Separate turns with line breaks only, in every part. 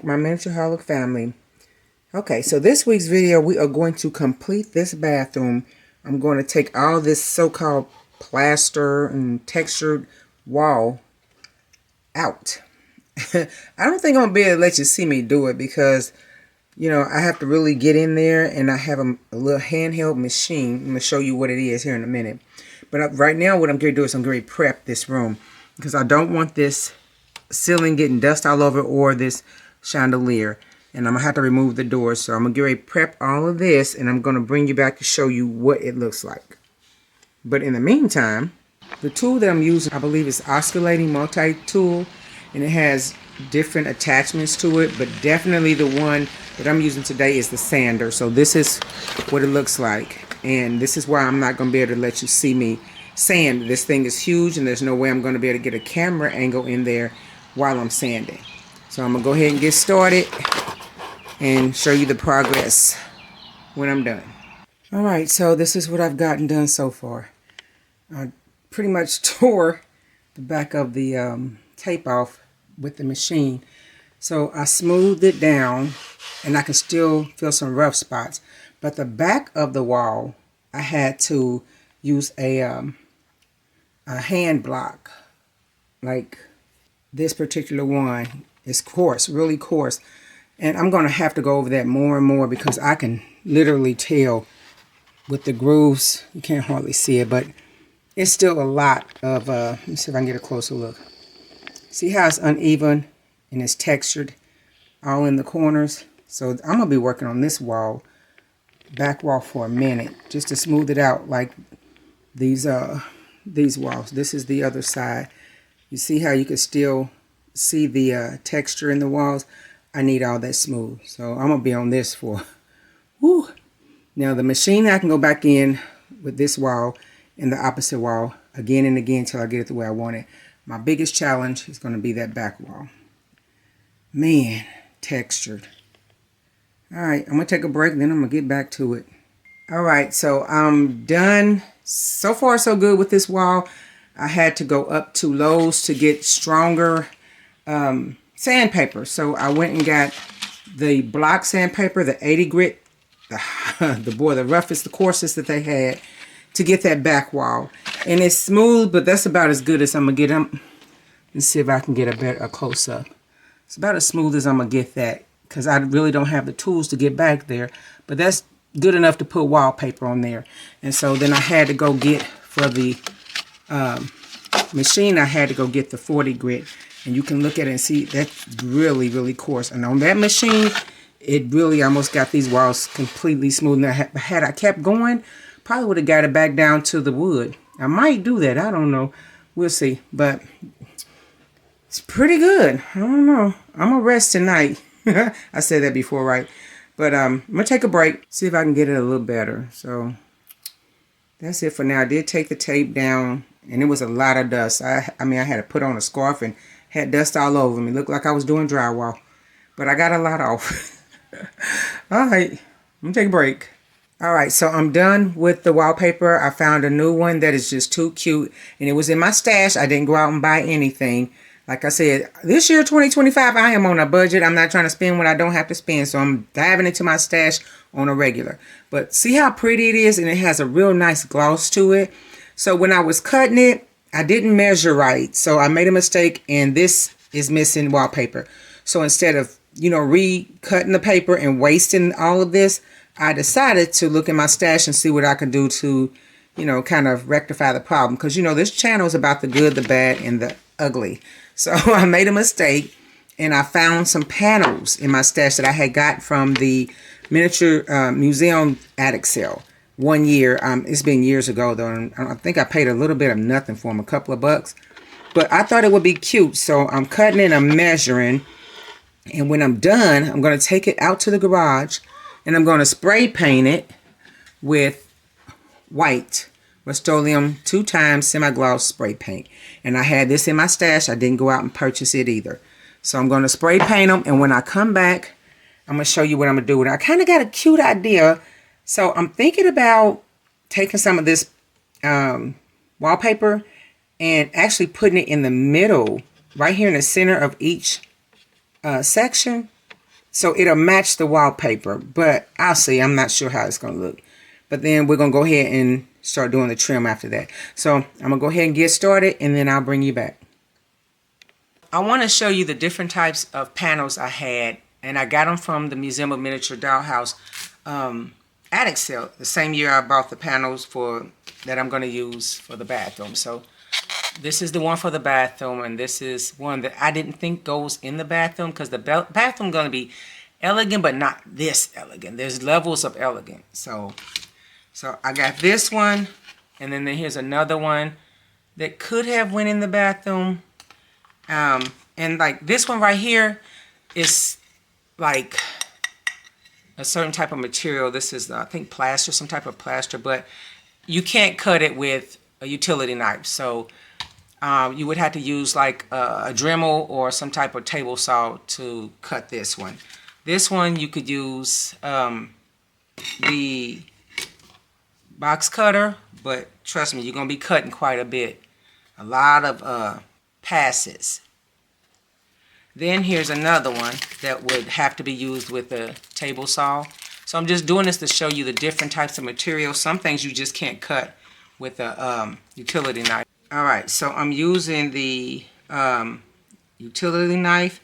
my miniature holic family. Okay, so this week's video, we are going to complete this bathroom. I'm going to take all this so-called plaster and textured wall out. I don't think I'm going to be able to let you see me do it because, you know, I have to really get in there, and I have a little handheld machine. I'm going to show you what it is here in a minute. But right now, what I'm going to do is I'm going to prep this room because I don't want this ceiling getting dust all over or this chandelier. And I'm going to have to remove the doors. So I'm going to get ready to prep all of this, and I'm going to bring you back to show you what it looks like. But in the meantime, the tool that I'm using, I believe is oscillating multi-tool, and it has different attachments to it, but definitely the one that I'm using today is the sander. So this is what it looks like, and this is why I'm not going to be able to let you see me sand. This thing is huge, and there's no way I'm going to be able to get a camera angle in there while I'm sanding. So I'm going to go ahead and get started and show you the progress when I'm done. Alright, so this is what I've gotten done so far. I pretty much tore the back of the tape off with the machine. So I smoothed it down, and I can still feel some rough spots. But the back of the wall, I had to use a hand block. Like this particular one is coarse, really coarse. And I'm going to have to go over that more and more because I can literally tell with the grooves. You can't hardly see it, but it's still a lot of, let me see if I can get a closer look. See how it's uneven and it's textured all in the corners? So I'm going to be working on this wall, back wall, for a minute just to smooth it out like these walls. This is the other side. You see how you can still see the texture in the walls? I need all that smooth. So I'm going to be on this for, whoo. Now the machine, I can go back in with this wall and the opposite wall again and again until I get it the way I want it. My biggest challenge is going to be that back wall. Man, textured. Alright, I'm going to take a break and then I'm going to get back to it. Alright, so I'm done. So far so good with this wall. I had to go up to Lowe's to get stronger sandpaper. So I went and got the block sandpaper, the 80 grit, the roughest, the coarsest that they had, to get that back wall. And it's smooth, but that's about as good as I'm gonna get them. Let's see if I can get a close up. It's about as smooth as I'm gonna get that because I really don't have the tools to get back there, but that's good enough to put wallpaper on there. And so then I had to go get, for the machine, I had to go get the 40 grit. And you can look at it and see that's really, really coarse. And on that machine, it really almost got these walls completely smooth. Now, had I kept going, probably would have got it back down to the wood. I might do that. I don't know. We'll see. But it's pretty good. I don't know. I'm going to rest tonight. I said that before, right? But I'm going to take a break, see if I can get it a little better. So that's it for now. I did take the tape down, and it was a lot of dust. I mean, I had to put on a scarf and had dust all over me. Looked like I was doing drywall. But I got a lot off. Alright, I'm going to take a break. Alright, so I'm done with the wallpaper. I found a new one that is just too cute. And it was in my stash. I didn't go out and buy anything. Like I said, this year, 2025, I am on a budget. I'm not trying to spend what I don't have to spend. So I'm diving into my stash on a regular. But see how pretty it is? And it has a real nice gloss to it. So when I was cutting it, I didn't measure right. So I made a mistake, and this is missing wallpaper. So instead of, you know, recutting the paper and wasting all of this, I decided to look in my stash and see what I could do to, you know, kind of rectify the problem. Because, you know, this channel is about the good, the bad, and the ugly. So I made a mistake, and I found some panels in my stash that I had got from the miniature museum attic sale. 1 year. It's been years ago though, and I think I paid a little bit of nothing for them, a couple of bucks. But I thought it would be cute, so I'm cutting it, I'm measuring, and when I'm done, I'm going to take it out to the garage, and I'm going to spray paint it with white Rust-Oleum 2x semi-gloss spray paint. And I had this in my stash. I didn't go out and purchase it either. So I'm going to spray paint them, and when I come back, I'm going to show you what I'm going to do with it. I kind of got a cute idea. So I'm thinking about taking some of this wallpaper and actually putting it in the middle, right here in the center of each section. so it'll match the wallpaper. But I'll see. I'm not sure how it's going to look. But then we're going to go ahead and start doing the trim after that. So I'm going to go ahead and get started, and then I'll bring you back. I want to show you the different types of panels I had, and I got them from the Museum of Miniature Dollhouse attic sale. The same year I bought the panels that I'm going to use for the bathroom. So this is the one for the bathroom, and this is one that I didn't think goes in the bathroom, because the bathroom going to be elegant, but not this elegant. There's levels of elegant. So I got this one, and then here's another one that could have went in the bathroom. And like this one right here is like a certain type of material. This is, I think, plaster, some type of plaster, but you can't cut it with a utility knife. So you would have to use like a Dremel or some type of table saw to cut this one. This one you could use the box cutter, but trust me, you're going to be cutting quite a bit. A lot of passes. Then here's another one that would have to be used with a table saw. So I'm just doing this to show you the different types of materials. Some things you just can't cut with a utility knife. Alright, so I'm using the utility knife,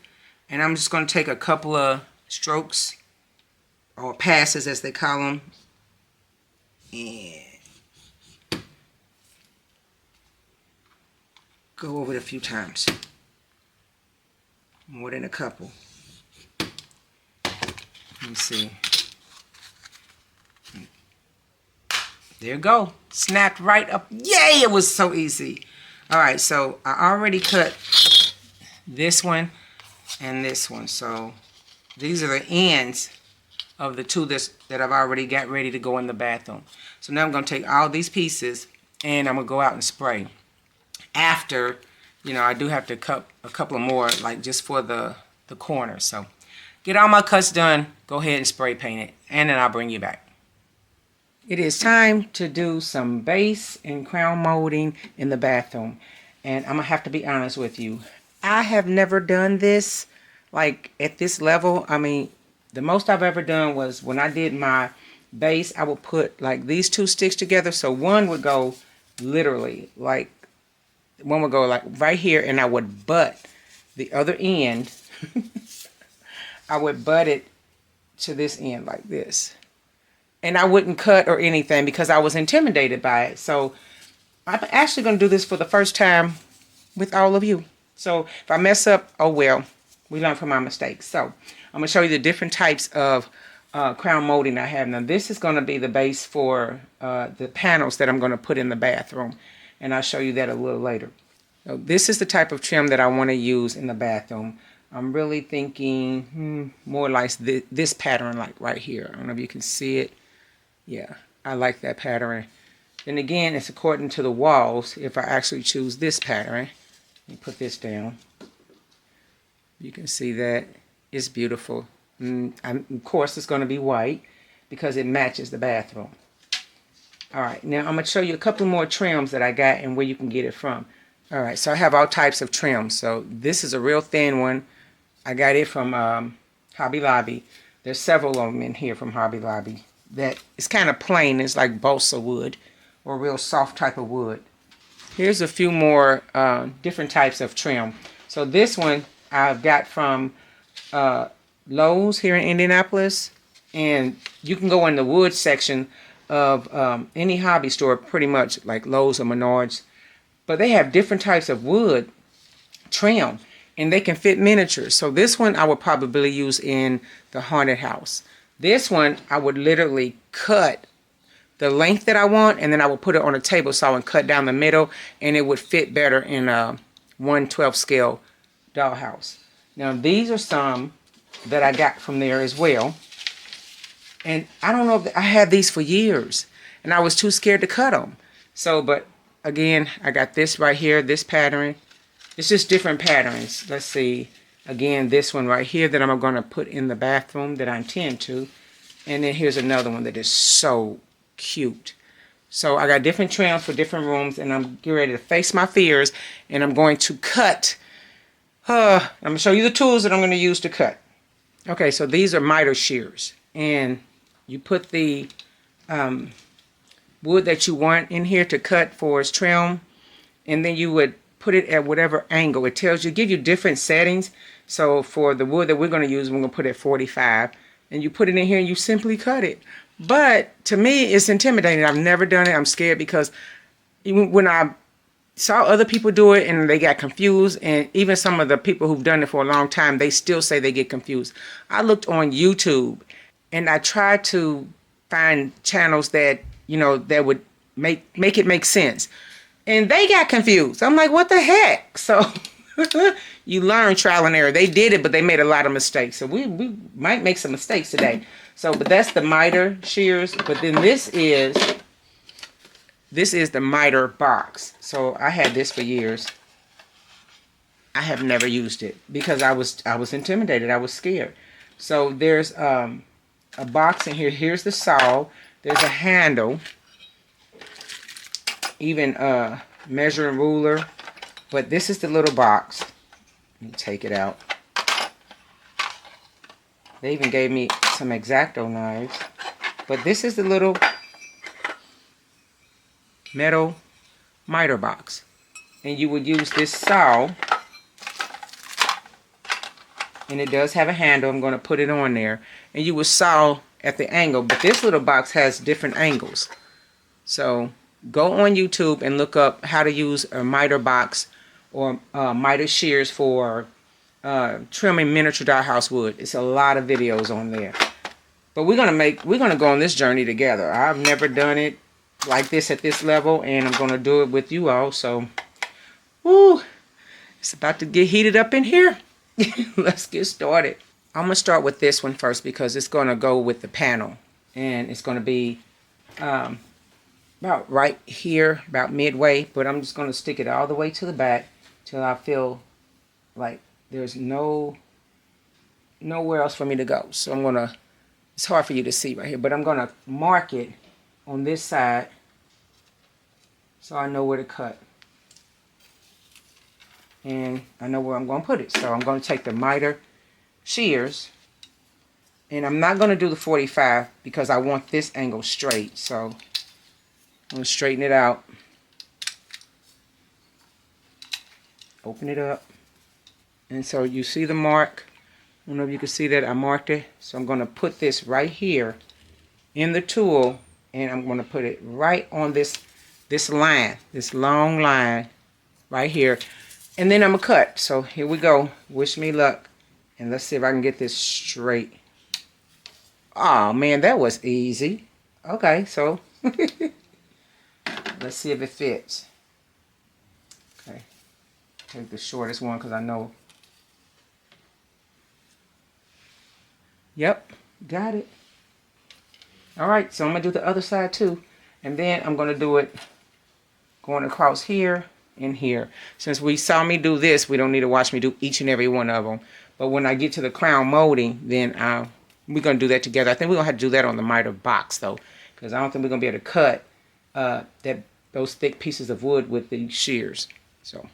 and I'm just going to take a couple of strokes, or passes as they call them, and go over it a few times. More than a couple. Let me see. There you go. Snapped right up. Yay! It was so easy. Alright, so I already cut this one and this one. So these are the ends of the two that I've already got ready to go in the bathroom. So now I'm going to take all these pieces and I'm going to go out and spray. After, you know, I do have to cut a couple of more, like just for the corner. So get all my cuts done, go ahead and spray paint it, and then I'll bring you back. It is time to do some base and crown molding in the bathroom. And I'm going to have to be honest with you. I have never done this, like, at this level. I mean, the most I've ever done was when I did my base, I would put, like, these two sticks together. So one would go literally, like, one would go, like, right here, and I would butt the other end. I would butt it to this end like this. And I wouldn't cut or anything because I was intimidated by it. So I'm actually going to do this for the first time with all of you. So if I mess up, oh well, we learn from our mistakes. So I'm going to show you the different types of crown molding I have. Now this is going to be the base for the panels that I'm going to put in the bathroom. And I'll show you that a little later. So this is the type of trim that I want to use in the bathroom. I'm really thinking more like this pattern, like right here. I don't know if you can see it. Yeah, I like that pattern. Then again, it's according to the walls. If I actually choose this pattern, let me put this down. You can see that it's beautiful. Of course, it's going to be white because it matches the bathroom. Alright, now I'm going to show you a couple more trims that I got and where you can get it from. Alright, so I have all types of trims. So this is a real thin one. I got it from Hobby Lobby. There's several of them in here from Hobby Lobby. That it's kind of plain. It's like balsa wood or real soft type of wood. Here's a few more different types of trim. So this one I've got from Lowe's here in Indianapolis. And you can go in the wood section of any hobby store, pretty much like Lowe's or Menards. But they have different types of wood trim, and they can fit miniatures. So this one I would probably use in the haunted house. This one I would literally cut the length that I want, and then I would put it on a table saw and cut down the middle, and it would fit better in a 1/12 scale dollhouse. Now these are some that I got from there as well. And I don't know if I had these for years, and I was too scared to cut them. So, but again, I got this right here, this pattern. It's just different patterns. Let's see. Again, this one right here that I'm going to put in the bathroom that I intend to. And then here's another one that is so cute. So I got different trims for different rooms, and I'm getting ready to face my fears, and I'm going to cut. I'm going to show you the tools that I'm going to use to cut. Okay, so these are miter shears, and you put the wood that you want in here to cut for its trim, and then you would put it at whatever angle. It tells you, give you different settings. So for the wood that we're going to use, we're going to put it at 45, and you put it in here and you simply cut it. But to me, it's intimidating. I've never done it. I'm scared because when I saw other people do it and they got confused, and even some of the people who've done it for a long time, they still say they get confused. I looked on YouTube and I tried to find channels that, you know, that would make it make sense. And they got confused. I'm like, what the heck? So you learn trial and error. They did it, but they made a lot of mistakes. So we might make some mistakes today. So, but that's the miter shears. But then this is the miter box. So I had this for years. I have never used it because I was intimidated. I was scared. So there's a box in here. Here's the saw. There's a handle. Even a measuring ruler. But this is the little box. Let me take it out. They even gave me some X-Acto knives. But this is the little metal miter box. And you would use this saw. And it does have a handle. I'm going to put it on there. And you would saw at the angle. But this little box has different angles. So go on YouTube and look up how to use a miter box or miter shears for trimming miniature dollhouse wood. It's a lot of videos on there. But we're gonna go on this journey together. I've never done it like this at this level, and I'm gonna do it with you all. So, woo, it's about to get heated up in here. Let's get started. I'm gonna start with this one first because it's gonna go with the panel, and it's gonna be about right here, about midway. But I'm just gonna stick it all the way to the back till I feel like there's nowhere else for me to go. So I'm gonna, it's hard for you to see right here, but I'm gonna mark it on this side so I know where to cut. And I know where I'm gonna put it. So I'm gonna take the miter shears, and I'm not gonna do the 45 because I want this angle straight. So I'm gonna straighten it out. Open it up. And so you see the mark. I don't know if you can see that I marked it. So I'm going to put this right here in the tool, and I'm going to put it right on this line, this long line right here. And then I'm going to cut. So here we go. Wish me luck. And let's see if I can get this straight. Oh man, that was easy. Okay, so let's see if it fits. Okay, take the shortest one because I know. Yep, got it. All right, so I'm going to do the other side too. And then I'm going to do it going across here and here. Since we saw me do this, we don't need to watch me do each and every one of them. But when I get to the crown molding, then we're going to do that together. I think we're going to have to do that on the miter box though, because I don't think we're going to be able to cut those thick pieces of wood with the shears. So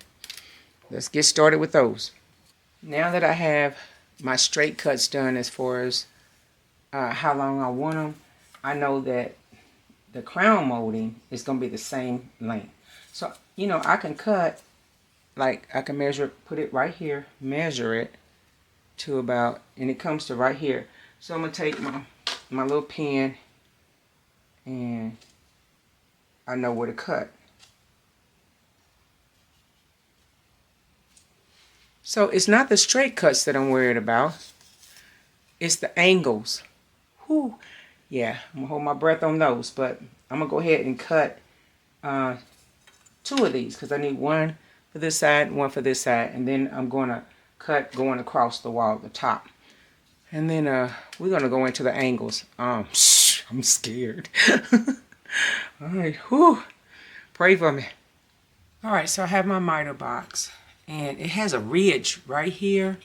let's get started with those. Now that I have my straight cuts done as far as how long I want them, I know that the crown molding is going to be the same length. So, you know, I can cut, like I can measure it, put it right here, measure it to about, and it comes to right here. So I'm going to take my little pen, and I know where to cut. So it's not the straight cuts that I'm worried about. It's the angles. Whew. Yeah, I'm going to hold my breath on those. But I'm going to go ahead and cut 2 of these because I need one for this side and one for this side. And then I'm going to cut going across the wall at the top. And then we're going to go into the angles. I'm scared. All right, whew. Pray for me. All right, so I have my miter box. And it has a ridge right here.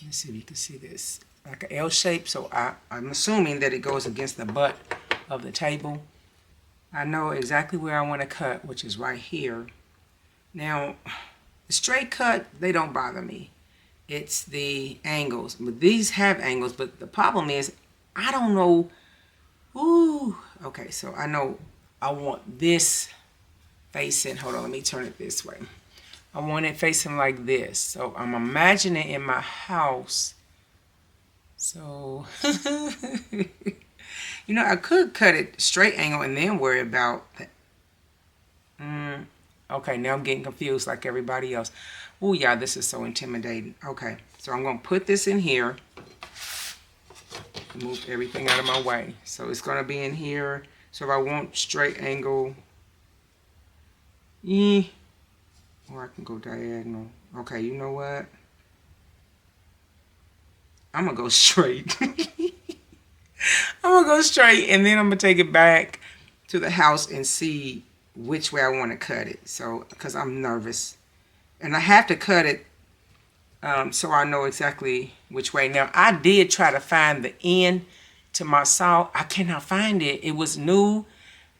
Let's see if you can see this. Like an L shape. So I'm assuming that it goes against the butt of the table. I know exactly where I want to cut, which is right here. Now, the straight cut, they don't bother me. It's the angles. But these have angles, but the problem is I don't know. Ooh. Okay, so I know I want this facing. Hold on, let me turn it this way. I want it facing like this. So I'm imagining in my house. So, you know, I could cut it straight angle and then worry about that. Okay, now I'm getting confused like everybody else. Oh, yeah, this is so intimidating. Okay, so I'm going to put this in here. Move everything out of my way. So it's going to be in here. So if I want straight angle, or I can go diagonal. Okay, you know what? I'm going to go straight. I'm going to go straight, and then I'm going to take it back to the house and see which way I want to cut it. So, because I'm nervous. And I have to cut it so I know exactly which way. Now, I did try to find the end to my saw. I cannot find it. It was new.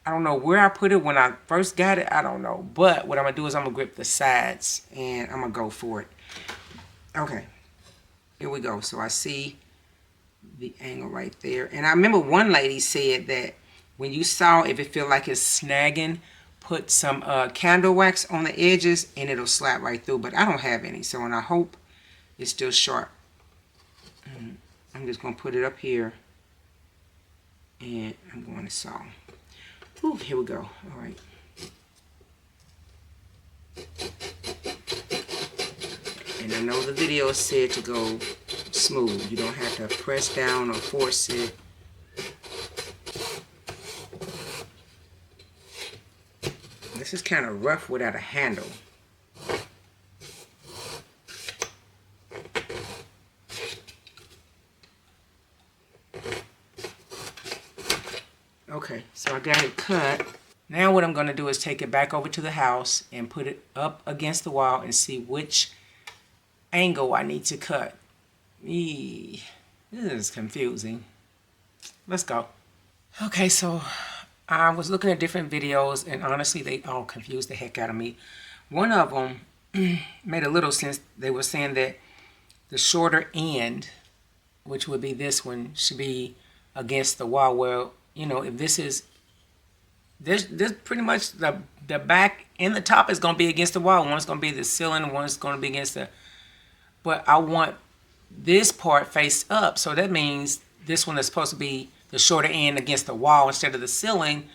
I don't know where I put it when I first got it. I don't know. But what I'm going to do is I'm going to grip the sides and I'm going to go for it. Okay. Here we go. So I see the angle right there. And I remember one lady said that when you saw, if it feel like it's snagging, put some candle wax on the edges and it'll slap right through. But I don't have any. So, and I hope it's still sharp. I'm just going to put it up here. And I'm going to saw. Ooh, here we go. All right. And I know the video said to go smooth. You don't have to press down or force it. This is kind of rough without a handle. Okay, so I got it cut. Now what I'm going to do is take it back over to the house and put it up against the wall and see which angle I need to cut. This is confusing. Let's go. Okay, so I was looking at different videos and honestly they all confused the heck out of me. One of them made a little sense. They were saying that the shorter end, which would be this one, should be against the wall. Well, you know, if this is, this pretty much the back and the top is going to be against the wall. One's going to be the ceiling, one's going to be against the, but I want this part face up. So that means this one is supposed to be the shorter end against the wall instead of the ceiling.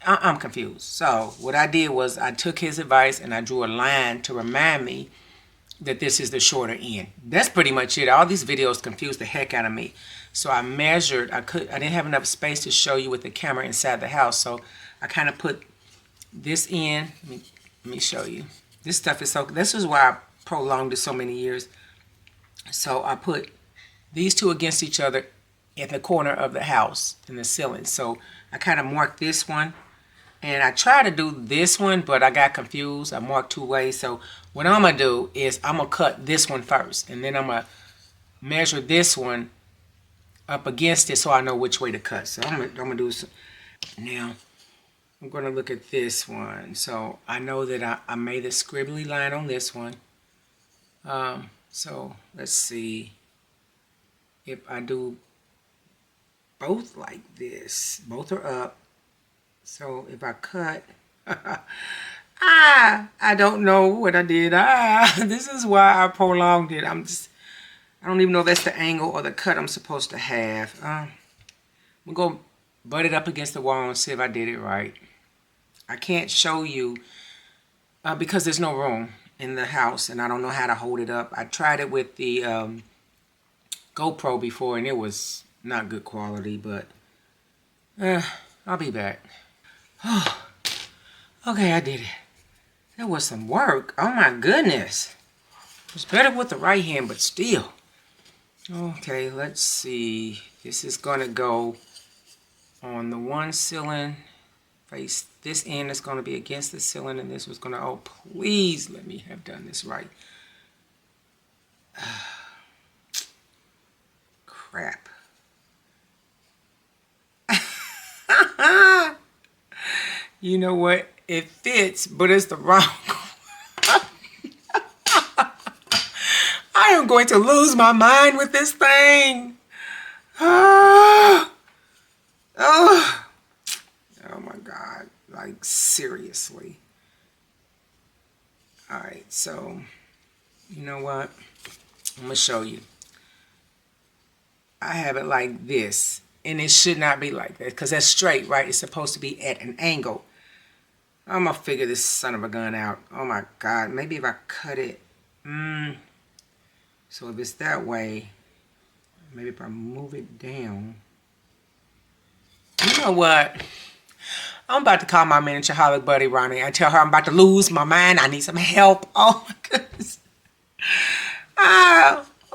I'm confused. So what I did was I took his advice and I drew a line to remind me that this is the shorter end. That's pretty much it. All these videos confused the heck out of me. So I measured. I didn't have enough space to show you with the camera inside the house. So I kind of put this in. Let me show you. This stuff is so. This is why I prolonged it so many years. So I put these two against each other at the corner of the house in the ceiling. So I kind of marked this one. And I tried to do this one, but I got confused. I marked two ways. So what I'm going to do is I'm going to cut this one first. And then I'm going to measure this one up against it so I know which way to cut. So I'm going to do some. Now, I'm going to look at this one. So I know that I made a scribbly line on this one. So let's see if I do both like this. Both are up. So if I cut, I don't know what I did. This is why I prolonged it. I don't even know if that's the angle or the cut I'm supposed to have. I'm going to butt it up against the wall and see if I did it right. I can't show you because there's no room in the house and I don't know how to hold it up. I tried it with the GoPro before and it was not good quality, but I'll be back. Oh, okay, I did it. That was some work. Oh my goodness. It's better with the right hand, but still. Okay, let's see. This is going to go on the one ceiling. Face this end is going to be against the ceiling, and this was going to, oh, please let me have done this right. Crap. You know what? It fits, but it's the wrong. I am going to lose my mind with this thing. Oh, oh, oh my God. Like, seriously. All right, so, you know what? I'm going to show you. I have it like this, and it should not be like that, because that's straight, right? It's supposed to be at an angle. I'm going to figure this son of a gun out. Oh my God, maybe if I cut it. So if it's that way, maybe if I move it down. You know what? I'm about to call my miniature holic buddy Ronnie. I tell her I'm about to lose my mind. I need some help. Oh my goodness.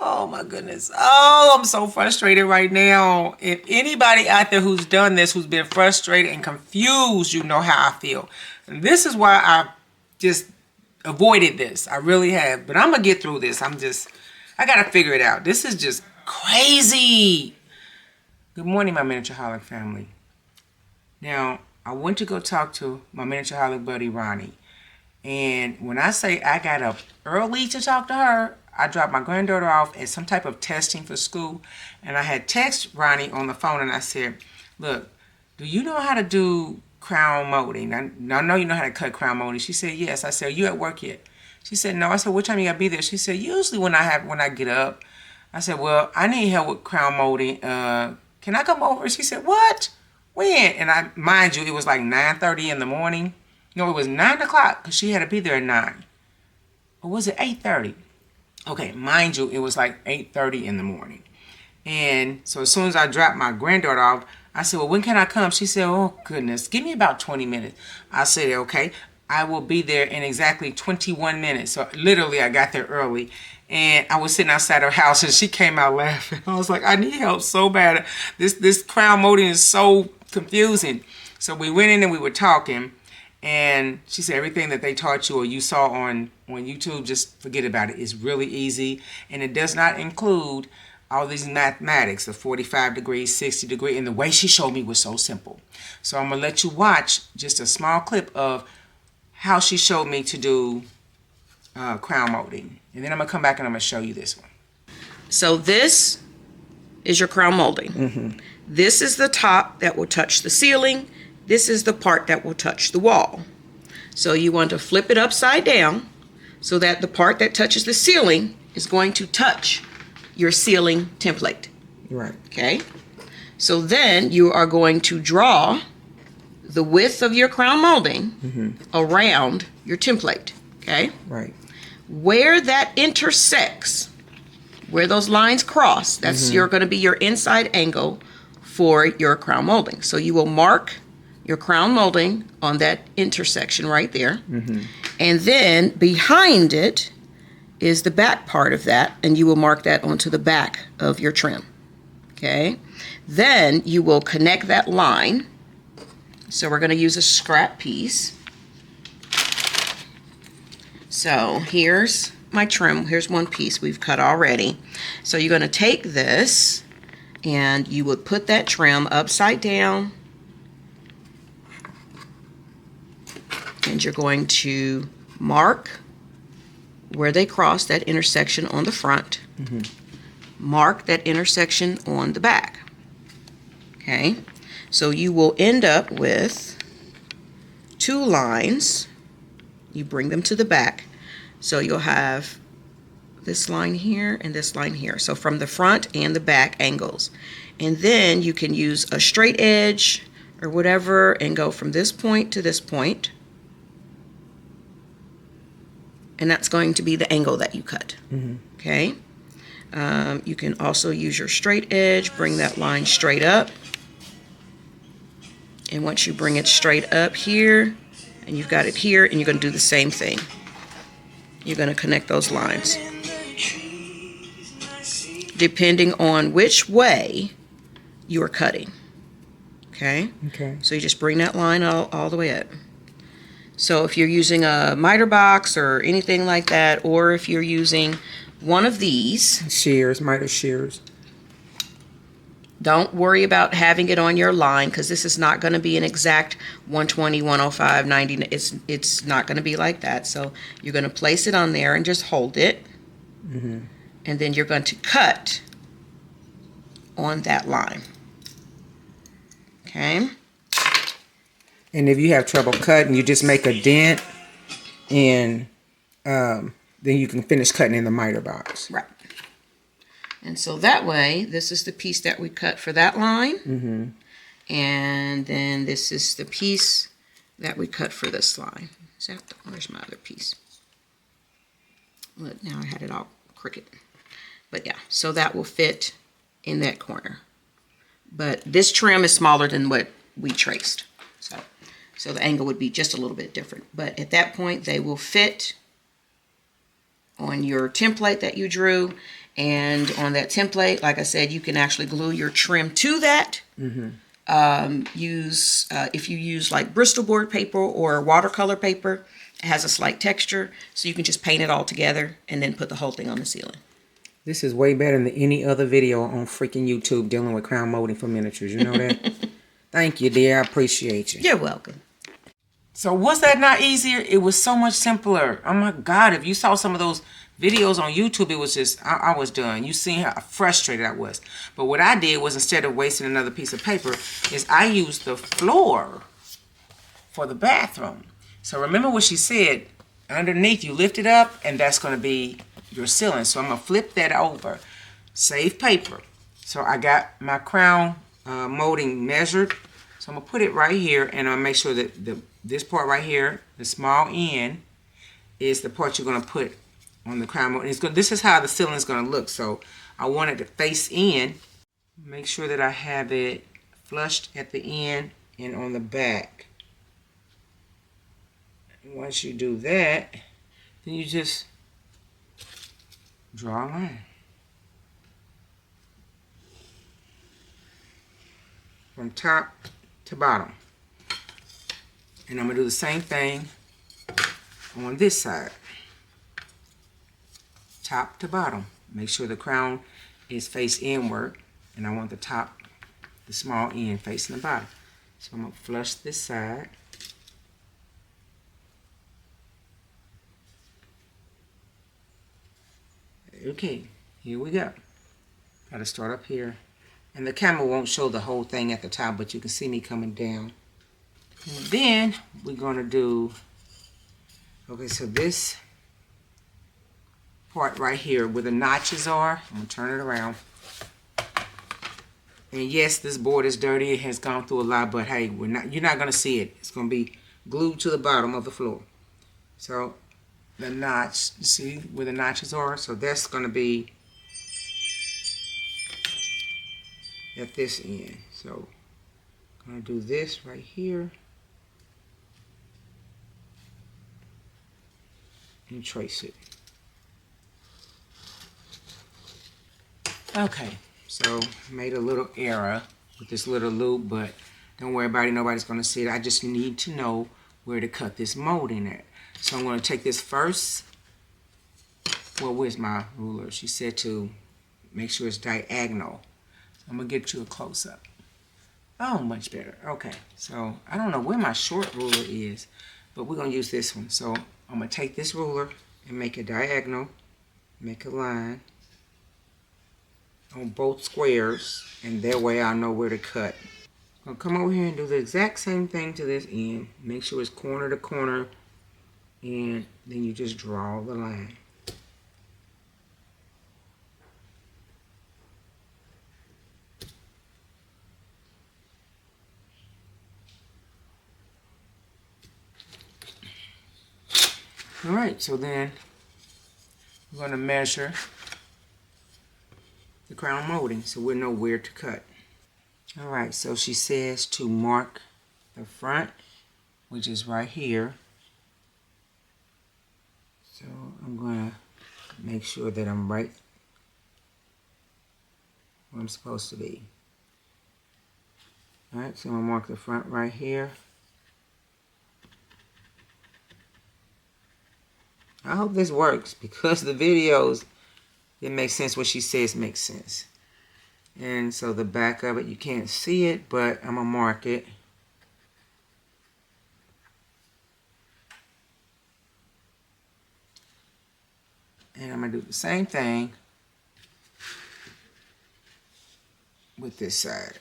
Oh my goodness. Oh, I'm so frustrated right now. If anybody out there who's done this, who's been frustrated and confused, you know how I feel. And this is why I just avoided this. I really have. But I'm going to get through this. I got to figure it out. This is just crazy. Good morning, my miniature holic family. Now, I went to go talk to my miniature holic buddy Ronnie. And when I say I got up early to talk to her, I dropped my granddaughter off at some type of testing for school. And I had text Ronnie on the phone and I said, look, do you know how to do crown molding? I know you know how to cut crown molding. She said, yes. I said, are you at work yet? She said, no. I said, what time you gotta be there? She said, usually when I get up. I said, well, I need help with crown molding. Can I come over? She said, what? When? And mind you, it was like 9:30 in the morning. No, it was 9 o'clock because she had to be there at 9. Or was it 8:30? Okay, mind you, it was like 8:30 in the morning. And so as soon as I dropped my granddaughter off, I said, well, when can I come? She said, oh, goodness, give me about 20 minutes. I said, okay, I will be there in exactly 21 minutes. So literally, I got there early. And I was sitting outside her house, and she came out laughing. I was like, I need help so bad. This crown molding is so confusing. So we went in and we were talking. And she said, everything that they taught you or you saw on YouTube, just forget about it. It's really easy. And it does not include all these mathematics, the 45 degrees, 60 degrees. And the way she showed me was so simple. So I'm going to let you watch just a small clip of how she showed me to do crown molding. And then I'm going to come back and I'm going to show you this one.
So this is your crown molding.
Mm-hmm.
This is the top that will touch the ceiling. This is the part that will touch the wall. So you want to flip it upside down so that the part that touches the ceiling is going to touch your ceiling template.
Right.
Okay. So then you are going to draw the width of your crown molding around your template. Okay.
Right.
Where that intersects, where those lines cross, that's going to be your inside angle for your crown molding. So you will mark your crown molding on that intersection right there. And then behind it is the back part of that, and you will mark that onto the back of your trim. Okay. Then you will connect that line. So we're going to use a scrap piece. So here's my trim. Here's one piece we've cut already. So you're going to take this and you would put that trim upside down. And you're going to mark where they cross, that intersection on the front. Mark that intersection on the back. Okay. So you will end up with 2 lines. You bring them to the back. So you'll have this line here and this line here. So from the front and the back angles. And then you can use a straight edge or whatever and go from this point to this point. And that's going to be the angle that you cut. Okay. You can also use your straight edge, bring that line straight up. And once you bring it straight up here, and you've got it here, and you're going to do the same thing. You're going to connect those lines. Depending on which way you are cutting. Okay?
Okay.
So you just bring that line all the way up. So if you're using a miter box or anything like that, or if you're using one of these
shears, miter shears,
don't worry about having it on your line, because this is not going to be an exact 120, 105, 90. It's not going to be like that. So you're going to place it on there and just hold it. And and then you're going to cut on that line. Okay.
And if you have trouble cutting, you just make a dent, and then you can finish cutting in the miter box.
Right. And so that way, this is the piece that we cut for that line.
Mm-hmm.
And then this is the piece that we cut for this line. Where's my other piece? Look, now I had it all crooked. But yeah, so that will fit in that corner. But this trim is smaller than what we traced. So the angle would be just a little bit different. But at that point, they will fit on your template that you drew. And on that template, like I said, you can actually glue your trim to that.
Mm-hmm.
If you use like Bristol board paper or watercolor paper, it has a slight texture, so you can just paint it all together and then put the whole thing on the ceiling.
This is way better than any other video on freaking YouTube dealing with crown molding for miniatures. You know that? Thank you, dear. I appreciate you.
You're welcome.
So was that not easier? It was so much simpler. Oh my God, if you saw some of those videos on YouTube, it was just, I was done. You seen how frustrated I was. But what I did was, instead of wasting another piece of paper, is I used the floor for the bathroom. So remember what she said, underneath you lift it up, and that's going to be your ceiling. So I'm going to flip that over, save paper. So I got my crown molding measured. So I'm going to put it right here, and I'm going to make sure that this part right here, the small end, is the part you're going to put on the crown mold. This is how the ceiling is going to look. So I want it to face in. Make sure that I have it flushed at the end and on the back. And once you do that, then you just draw a line from top to bottom. And I'm going to do the same thing on this side. Top to bottom. Make sure the crown is face inward, and I want the top, the small end facing the bottom. So I'm going to flush this side. Okay, here we go. Got to start up here. And the camera won't show the whole thing at the top, but you can see me coming down. And then we're going to do, okay, so this part right here where the notches are, I'm going to turn it around. And yes, this board is dirty. It has gone through a lot, but hey, you're not going to see it. It's going to be glued to the bottom of the floor. So the notch, you see where the notches are? So that's going to be at this end. So I'm going to do this right here and trace it. Okay, so made a little error with this little loop, but don't worry about it. Nobody's going to see it. I just need to know where to cut this molding at. So I'm going to take this first. Well, where's my ruler? She said to make sure it's diagonal. I'm going to get you a close-up. Oh, much better. Okay, so I don't know where my short ruler is, but we're going to use this one. So I'm going to take this ruler and make a diagonal, make a line on both squares, and that way I'll know where to cut. I'm going to come over here and do the exact same thing to this end. Make sure it's corner to corner, and then you just draw the line. Alright, so then we're going to measure the crown molding so we'll know where to cut. Alright, so she says to mark the front, which is right here. So I'm going to make sure that I'm right where I'm supposed to be. Alright, so I'm going to mark the front right here. I hope this works, because the videos, it makes sense. What she says makes sense. And so the back of it, you can't see it, but I'm going to mark it. And I'm going to do the same thing with this side.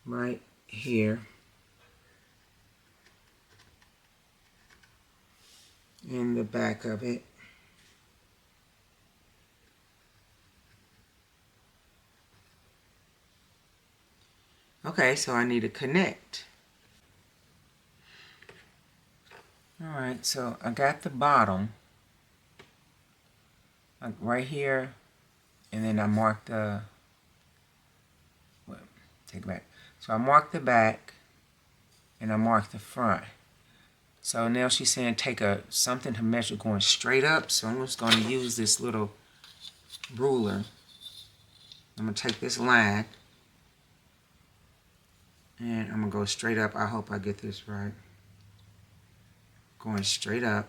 Right here. In the back of it. Okay, so I need to connect. Alright, so I got the bottom like right here, and then I marked the, well, take it back. So I marked the back, and I marked the front. So now she's saying take something to measure going straight up, so I'm just going to use this little ruler. I'm going to take this line, and I'm going to go straight up. I hope I get this right. Going straight up.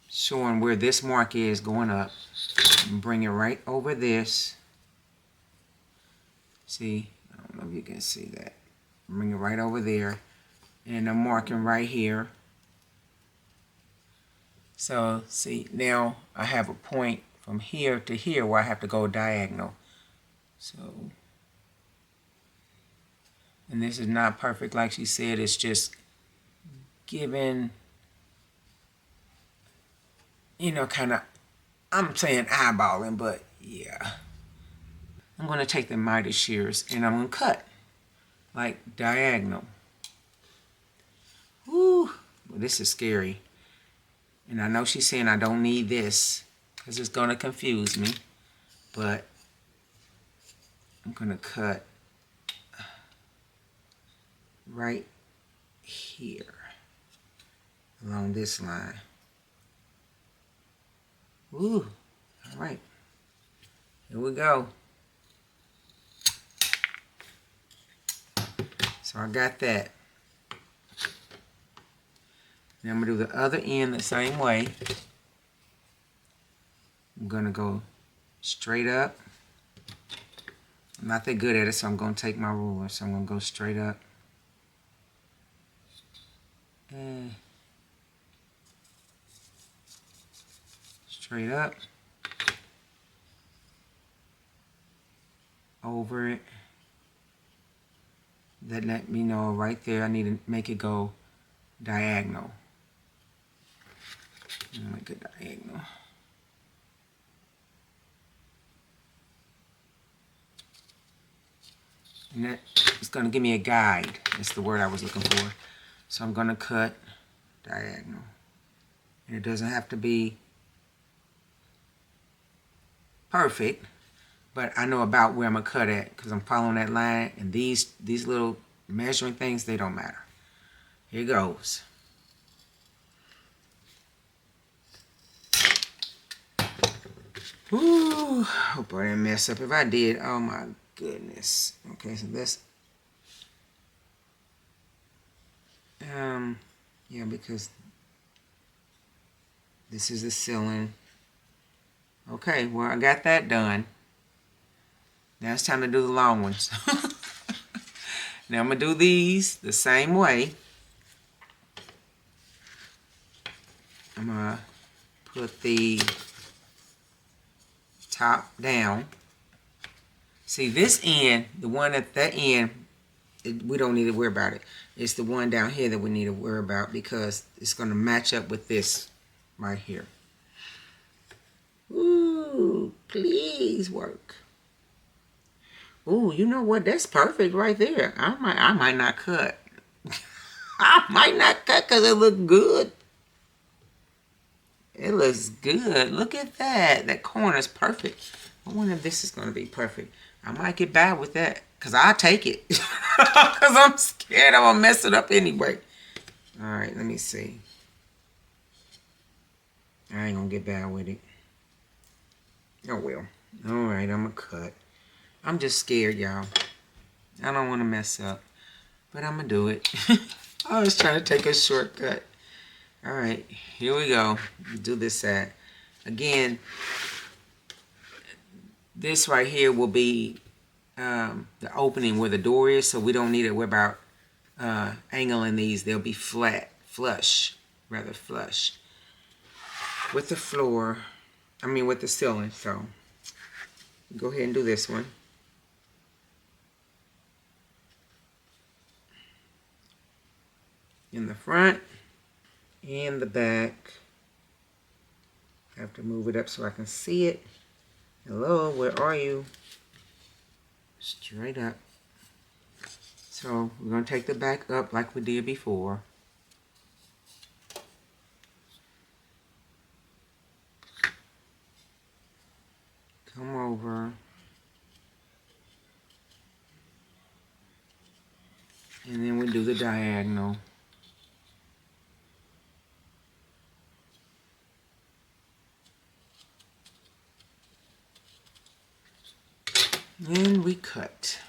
Showing where this mark is going up. And bring it right over this. See? I don't know if you can see that. Bring it right over there. And I'm marking right here. So, see, now I have a point from here to here where I have to go diagonal. So, and this is not perfect like she said. It's just giving, you know, kind of, I'm saying eyeballing, but yeah. I'm going to take the miter shears and I'm going to cut like diagonal. Woo, well, this is scary. And I know she's saying I don't need this because it's going to confuse me, but I'm going to cut right here along this line. Woo, all right, here we go. So I got that. Now I'm going to do the other end the same way. I'm going to go straight up. I'm not that good at it, so I'm going to take my ruler. So I'm going to go straight up. And straight up. Over it. That let me know right there I need to make it go diagonal. Make it diagonal. And that is going to give me a guide. That's the word I was looking for. So I'm going to cut diagonal. And it doesn't have to be perfect, but I know about where I'm going to cut at because I'm following that line. And these little measuring things, they don't matter. Here goes. Whew, hope I didn't mess up. If I did, oh my goodness. Okay, so that's yeah, because this is the ceiling. Okay, well I got that done. Now it's time to do the long ones. Now I'm gonna do these the same way. I'm gonna put the top down. See this end, the one at that end, we don't need to worry about it. It's the one down here that we need to worry about because it's going to match up with this right here. Ooh, please work. Ooh, you know what? That's perfect right there. I might not cut. I might not cut because it looks good. It looks good. Look at that. That corner is perfect. I wonder if this is going to be perfect. I might get bad with that because I'll take it. Because I'm scared I'm going to mess it up anyway. All right, let me see. I ain't going to get bad with it. Oh, well. All right, I'm going to cut. I'm just scared, y'all. I don't want to mess up. But I'm going to do it. I was trying to take a shortcut. All right, here we go. Do this side. Again, this right here will be the opening where the door is, so we don't need to worry about angling these. They'll be flat, flush, rather flush. with the floor. I mean with the ceiling. So go ahead and do this one. In the front and the back. I have to move it up so I can see it. Hello, where are you? Straight up. So we're going to take the back up like we did before. Come over. And then we do the diagonal. And we cut.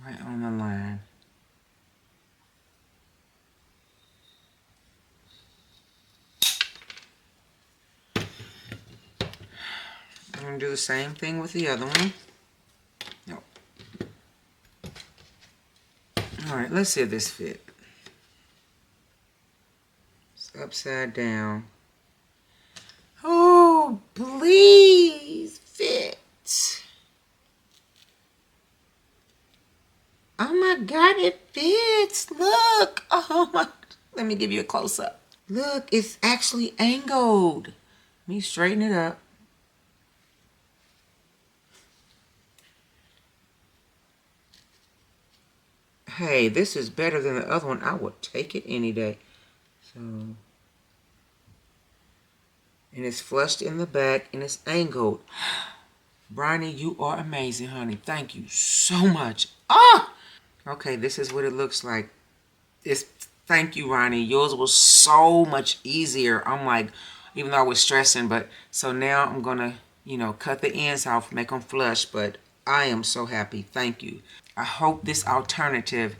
Right on the line. I'm going to do the same thing with the other one. Nope. Alright, let's see if this fit. It's upside down. Oh, please fit. Oh my God, it fits. Look. Oh my. Let me give you a close up. Look, it's actually angled. Let me straighten it up. Hey, this is better than the other one. I would take it any day. So, and it's flushed in the back and it's angled. Bryony, you are amazing, honey. Thank you so much. Ah! Okay, this is what it looks like. Thank you, Ronnie. Yours was so much easier. I'm like, even though I was stressing, but so now I'm gonna, cut the ends off, make them flush. But I am so happy. Thank you. I hope this alternative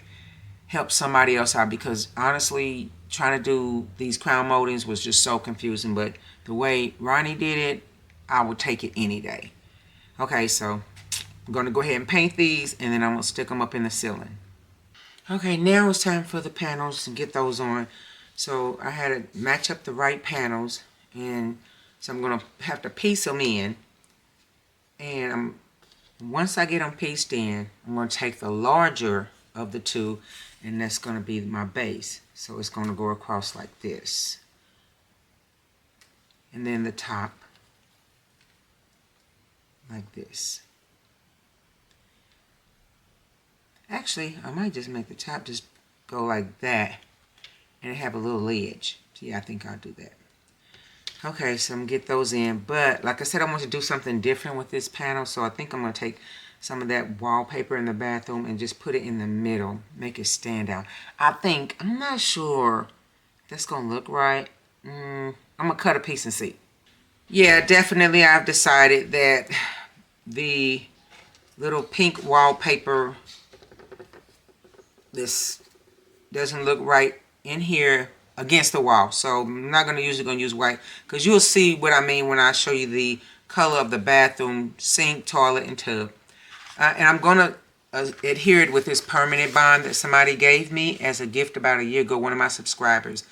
helps somebody else out because honestly, trying to do these crown moldings was just so confusing. But the way Ronnie did it, I would take it any day. Okay, so I'm gonna go ahead and paint these, and then I'm gonna stick them up in the ceiling. Okay, now it's time for the panels and get those on. So I had to match up the right panels, and so I'm gonna have to piece them in. And once I get them pieced in, I'm gonna take the larger of the two, and that's gonna be my base. So it's gonna go across like this, and then the top like this. Actually, I might just make the top just go like that and have a little ledge. Yeah, I think I'll do that. Okay, so I'm going to get those in. But like I said, I want to do something different with this panel. So I think I'm going to take some of that wallpaper in the bathroom and just put it in the middle. Make it stand out. I'm not sure that's going to look right. I'm going to cut a piece and see. Yeah, definitely I've decided that the little pink wallpaper, this doesn't look right in here against the wall. So I'm not going to use white because you'll see what I mean when I show you the color of the bathroom sink, toilet, and tub. And I'm going to adhere it with this permanent bond that somebody gave me as a gift about a year ago, one of my subscribers.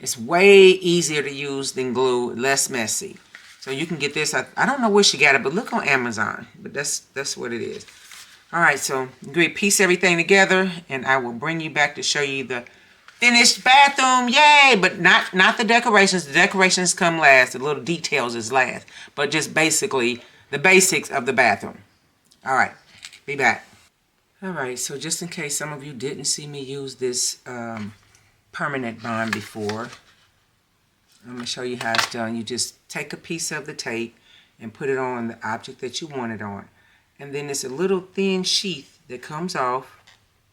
It's way easier to use than glue, less messy. So you can get this. I don't know where she got it, but look on Amazon. But that's what it is. Alright, so I'm going to piece everything together, and I will bring you back to show you the finished bathroom. Yay! But not the decorations. The decorations come last. The little details is last. But just basically the basics of the bathroom. Alright, be back. Alright, so just in case some of you didn't see me use this permanent bond before, I'm going to show you how it's done. You just take a piece of the tape and put it on the object that you want it on. And then it's a little thin sheath that comes off.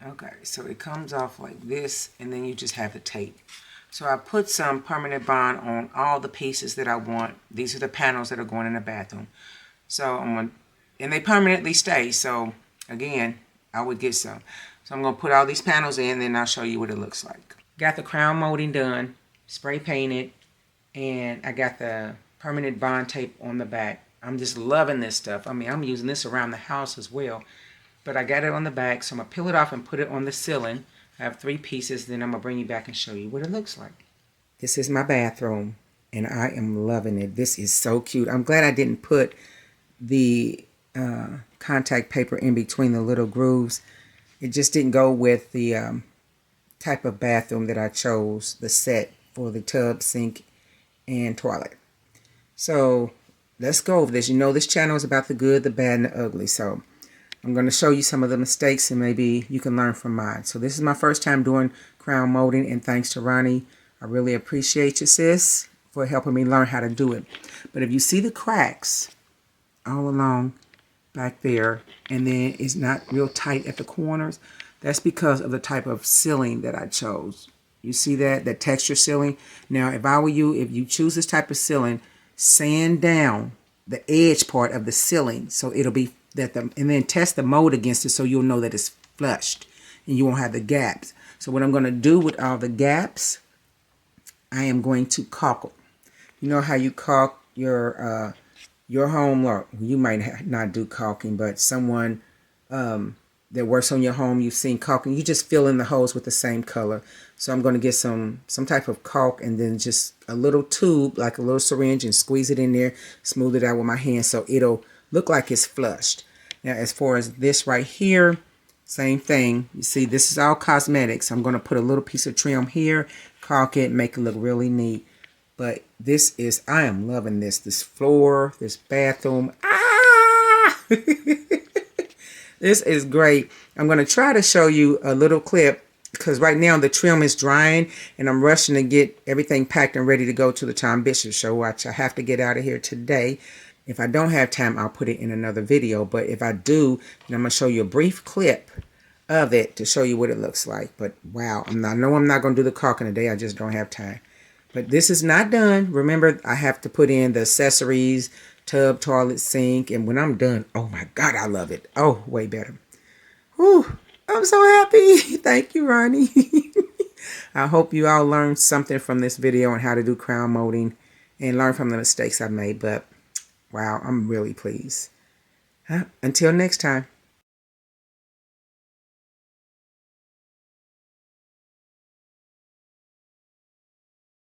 Okay, so it comes off like this, and then you just have the tape. So I put some permanent bond on all the pieces that I want. These are the panels that are going in the bathroom. So and they permanently stay. So again, I would get some. So I'm going to put all these panels in, then I'll show you what it looks like. Got the crown molding done, spray painted, and I got the permanent bond tape on the back. I'm just loving this stuff. I mean, I'm using this around the house as well. but I got it on the back, so I'm going to peel it off and put it on the ceiling. I have 3 pieces, then I'm going to bring you back and show you what it looks like. This is my bathroom, and I am loving it. This is so cute. I'm glad I didn't put the contact paper in between the little grooves. It just didn't go with the type of bathroom that I chose, the set for the tub, sink, and toilet. So let's go over this. You know, this channel is about the good, the bad, and the ugly. So I'm going to show you some of the mistakes, and maybe you can learn from mine. So this is my first time doing crown molding, and thanks to Ronnie, I really appreciate you, sis, for helping me learn how to do it. But if you see the cracks all along back there, and then it's not real tight at the corners, that's because of the type of ceiling that I chose. You see that texture ceiling? Now, if I were you, if you choose this type of ceiling, sand down the edge part of the ceiling so it'll be and then test the mold against it so you'll know that it's flushed and you won't have the gaps. So what I'm going to do with all the gaps, I am going to caulk them. You know how you caulk your home, or you might not do caulking, but someone that works on your home, you've seen caulking. You just fill in the holes with the same color. So I'm going to get some type of caulk, and then just a little tube, like a little syringe, and squeeze it in there, smooth it out with my hand so it'll look like it's flushed. Now, as far as this right here, same thing. You see, this is all cosmetics. I'm going to put a little piece of trim here, caulk it, make it look really neat. But this is, I am loving this. This floor, this bathroom. Ah! This is great. I'm going to try to show you a little clip because right now the trim is drying and I'm rushing to get everything packed and ready to go to the Tom Bishop show, which I have to get out of here today. If I don't have time, I'll put it in another video. But if I do, then I'm going to show you a brief clip of it to show you what it looks like. But wow, I know I'm not going to do the caulking today. I just don't have time. But this is not done. Remember, I have to put in the accessories, tub, toilet, sink. And when I'm done, oh my God, I love it. Oh, way better. Whew, I'm so happy. Thank you, Ronnie. I hope you all learned something from this video on how to do crown molding and learn from the mistakes I made. But wow, I'm really pleased. Until next time.